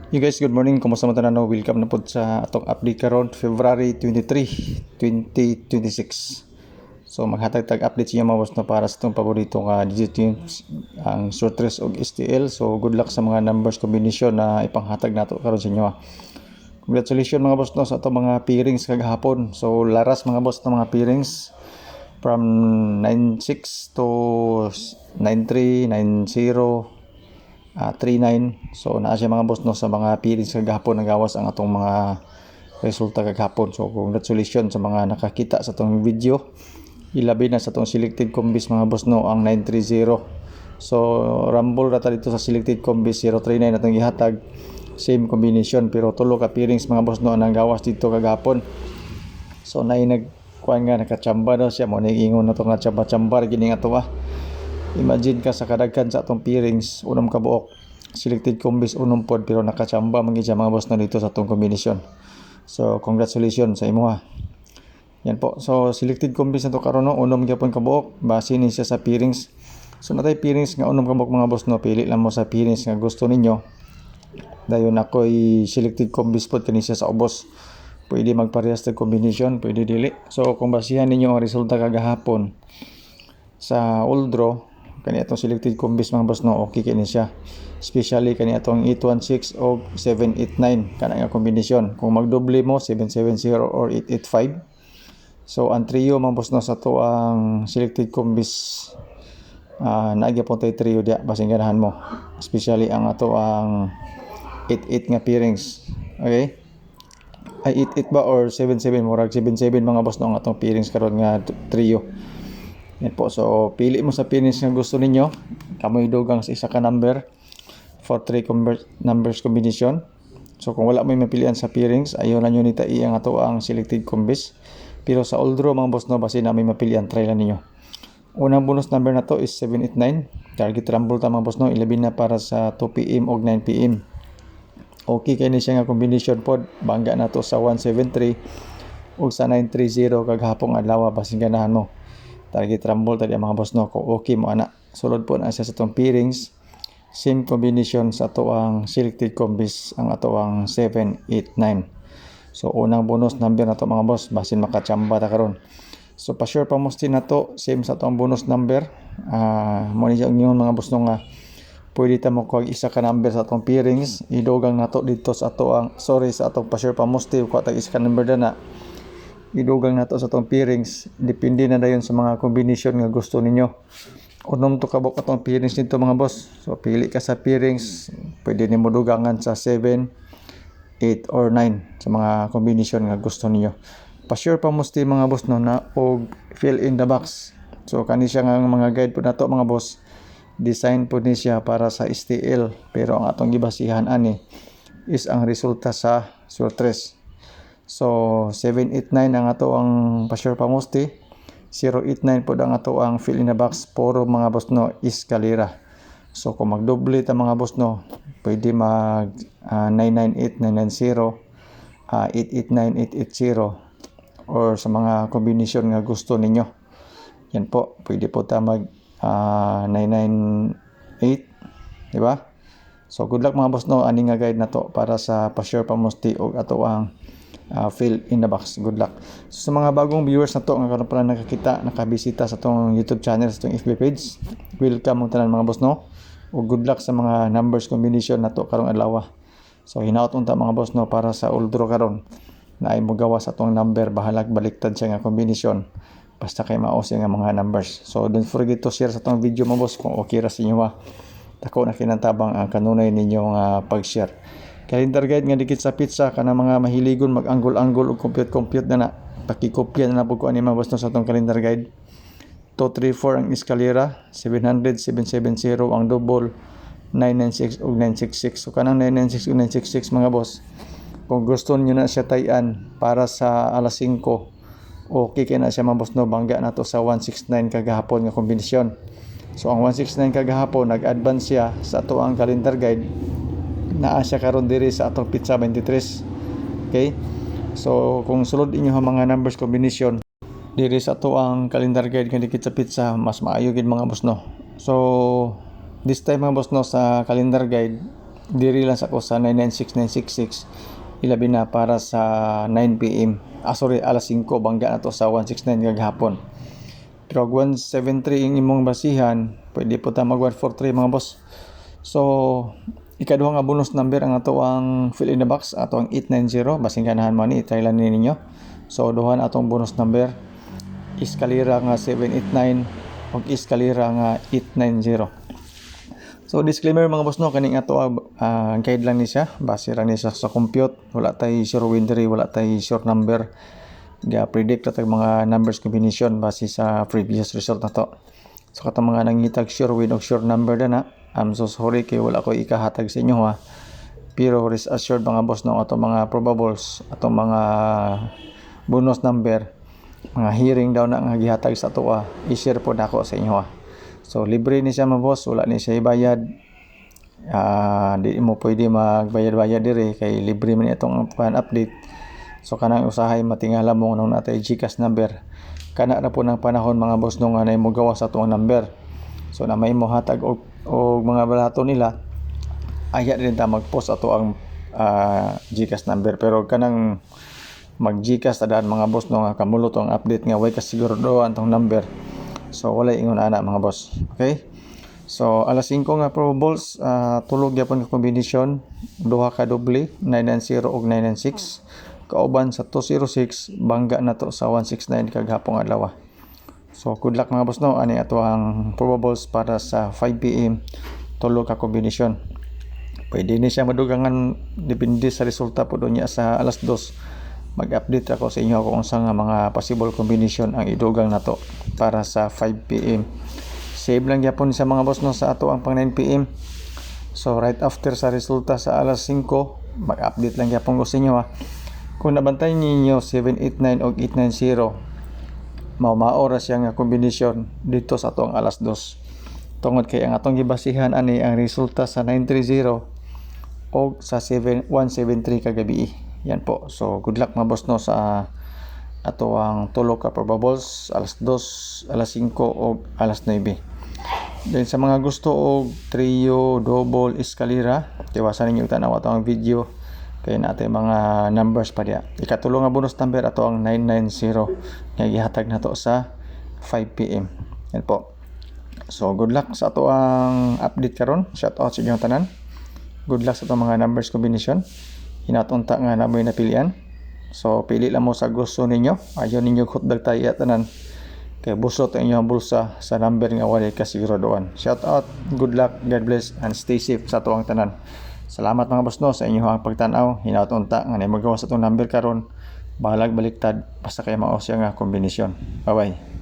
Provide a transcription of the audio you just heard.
You guys, good morning. Kumusta man tanan? Welcome na po sa atong update karon February 23, 2026. So maghatag tag update sa inyo mga boss no para sa itong paborito nga digit tunes ang shortlist og STL. So good luck sa mga numbers combination na ipanghatag nato karon sa inyo. Congratulations mga boss no sa atong mga pairings kagahapon. So laras mga boss ng mga pairings from 96 to 93, 90, 39. So naa siya mga boss no sa mga pairings kagahapon nagawas ang atong mga resulta kagahapon. So congratulations sa mga nakakita sa atong video. Ilabi na sa atong selected combis mga boss no ang 930. So rumble rata dito sa selected combis 039 atong gihatag. Same combination pero tulo ka pairings mga boss no ang gawas dito kagahapon. So naay nagkuan nga nakachamba daw siya mo ingon na to nga chamba-chamba gini nga to Imagine ka sa kadaghan sa atong pairings, unom ka buok. Selected combis unom pod pero nakachamba man siya mga boss na dito sa atong combination. So congratulations sa imo ha. Yan po. So selected combis na to karon no, unom gyapon ka buok, base ni siya sa pairings. So natay pairings nga unom ka buok mga boss no, pili lang mo sa pairings nga gusto ninyo. Dayon ako'y selected combis pod kani siya sa ubos. Pwede magparehas sa combination, pwede dili. So kung basihan ninyo ang resulta kagahapon sa old draw kani atong selected combis mga boss no, okay kini siya, especially kani atong 816 o 789 kana nga kombinasyon. Kung magdoble mo 770 or 885. So ang trio mga boss no sa to ang selected combis nagyapon tay trio dia basing ganahan mo, especially ang ato ang 88 nga pairings. Okay, ay 88 ba or 77 murag 77 mga boss no ang atong pairings karon nga trio. Yan po. So, pili mo sa pairings nga gusto ninyo. Kamoy dugang sa isa ka number for 3 numbers combination. So, kung wala mo mapilian sa pairings, ayaw na nyo ni tai ang ato ang selected combis. Pero sa old draw mga boss no, basi na may mapilian, try lang ninyo. Unang bonus number na to is 789. Target rumble ta mga boss no, ilabi na para sa 2 PM o 9 PM. Okay kay ni siya nga combination pod. Bangga na to sa 173 o sa 930 kagahapong adlaw basing ganahan mo. Target rumble tadi mga boss no, kung okay mo ana. Sulod po na siya sa itong pairings. Same combination sa ato ang selected combis ang ato ang 789. So unang bonus number na to mga boss basin makachamba ta karon. So pa sure pa mo na to same sa atong bonus number. Mo ni ingon mga boss no nga pwede ta mo kuha isa ka number sa atong pairings, idugang nato dito sa ato ang sa atong pa sure pa mo kuha tag isa ka number dana. Idugang nato sa atong pairings, depende na dayon sa mga combination nga gusto ninyo. Unom to kabok atong pairings nito mga boss. So pili ka sa pairings, pwede nimo dugangan sa 7, 8 or 9 sa mga combination nga gusto ninyo. Pa-sure pa musti mga boss no na og fill in the box. So kani siya nga mga guide po nato mga boss. Design po ni siya para sa STL pero ang atong gibasihan ani is ang resulta sa shortlist. So 789 ang ato ang pa-sure pa musti. 089 po ang ato ang fill in the box puro mga boss no eskalera. So kung magdoble ta mga boss no, pwede mag 998 990, 889 880 or sa mga combination nga gusto ninyo. Yan po, pwede po ta mag 998, di ba? So good luck mga boss no, ani nga guide na to para sa pa-sure pa musti og ato ang fill in the box. Good luck. So, sa mga bagong viewers na to nga karon pa nakakita, nakabisita sa tong YouTube channel, sa tong FB page, welcome mo tanan mga boss no. O good luck sa mga numbers combination na to karong adlaw. So hinaot unta mga boss no para sa old draw karon na ay mogawa sa tong number, bahalag baliktad siya nga combination. Basta kay mao siya nga mga numbers. So don't forget to share sa tong video mga boss kung okay ra sa inyo ha. Dako na kinantabang ang kanunay ninyong pag-share. Calendar guide nga dikit sa pizza kana mga mahiligon mag-angle-angle ug compute na pakikopya na pud ko ani mga boss no sa atong calendar guide. 234 ang eskalera, 700 770 ang double, 996 ug 966. So kanang 996 ug 966 mga boss, kung gusto niyo na siya tayan para sa alas 5, okay kay na siya mga boss no, bangga na to sa 169 kagahapon nga kombinasyon. So ang 169 kagahapon nag-advance siya sa ato ang calendar guide. Naa siya karon diri sa atong pizza 23. Okay? So kung sulod inyo ang mga numbers combination diri sa ato ang calendar guide nga dikit sa pizza, mas maayo gid mga boss no. So this time mga boss no sa calendar guide diri lang sa ko sa 996966 ilabi na para sa 9 PM. Sorry, alas 5 bangga na to sa 169 gagahapon. Pero 173 yung imong basihan, pwede po ta mag 143 mga boss. So ikaduha nga bonus number ang ato ang fill in the box, ato ang 890, basing ganahan man ni try lang ninyo. So duha na atong bonus number, eskalera nga 789 ug eskalera nga 890. So disclaimer mga boss no, kaning ato guide lang ni siya, base lang ni siya sa compute, wala tay sure winner, wala tay sure number. Ga predict ta mga numbers combination base sa previous result na to. So katong mga nangitag sure win og sure number na, I'm so sorry kay wala ko ikahatag sa inyo ha. Pero rest assured mga boss no, atong mga probables, atong mga bonus number, mga hearing daw na nga gihatag sa ato i-share po nako sa inyo ha. So libre ni siya mga boss, wala ni siya ibayad. Di mo pwede magbayad-bayad dire kay libre man itong update. So kanang usahay matingala mo nung natay GCash number. Kana na po ng panahon mga boss nung anay mo gawa sa tuwang number. So na may mo hatag og mga balato nila, aya din ta mag-post ato ang GCash number. Pero kanang mag GCash tadaan mga boss nung kamulot ang update nga way kasiguraduhan tong number. So wala ingon ana mga boss. Okay? So alas 5 nga probables, tulog gyapon nga kombinasyon, duha ka doble 990 ug 996. Kauban sa 206, bangga na to sa 169 kagahapon adlaw. So good luck mga boss no, ani ato ang probables para sa 5 PM, tulog ka kombinasyon. Pwede ni siya madugangan depende sa resulta po niya sa alas 2. Mag-update ako sa inyo kung unsa nga mga possible combination ang idugang nato para sa 5 PM. Save lang gyapon sa mga boss no sa ato ang pang 9 PM. So right after sa resulta sa alas 5, mag-update lang gyapon ko sa inyo ha. Kung nabantay ninyo 789 o 890, maoras siya nga kombinasyon dito sa atong alas 2. Tungod kay ang atong gibasihan ani ang resulta sa 930 o sa 173 kagabi. Yan po. So good luck mga boss no sa ato ang tulo ka probables, alas 2, alas 5 o alas 9. Then sa mga gusto og trio, double, eskalera, tiwasan ninyo tanaw ato ang video kay natin mga numbers pa diya. Ikatulo nga bonus number ato ang 990 nga gihatag nato sa 5 PM. Yan po. So good luck sa ato ang update karon. Shout out sa inyong tanan. Good luck sa itong mga numbers combination. Hinatunta nga na mo yung napilian. So pili lang mo sa gusto ninyo. Ayaw ninyo hotdog tayo tanan. Kaya busot ang inyong bulsa sa number nga walay kasiguraduhan. Shout out, good luck, God bless, and stay safe sa tuwang tanan. Salamat mga boss no sa inyong pagtanaw. Hinatunta nga na magawa sa itong number karon. Bahalag baliktad basta kay mao siya nga kombinasyon. Bye bye.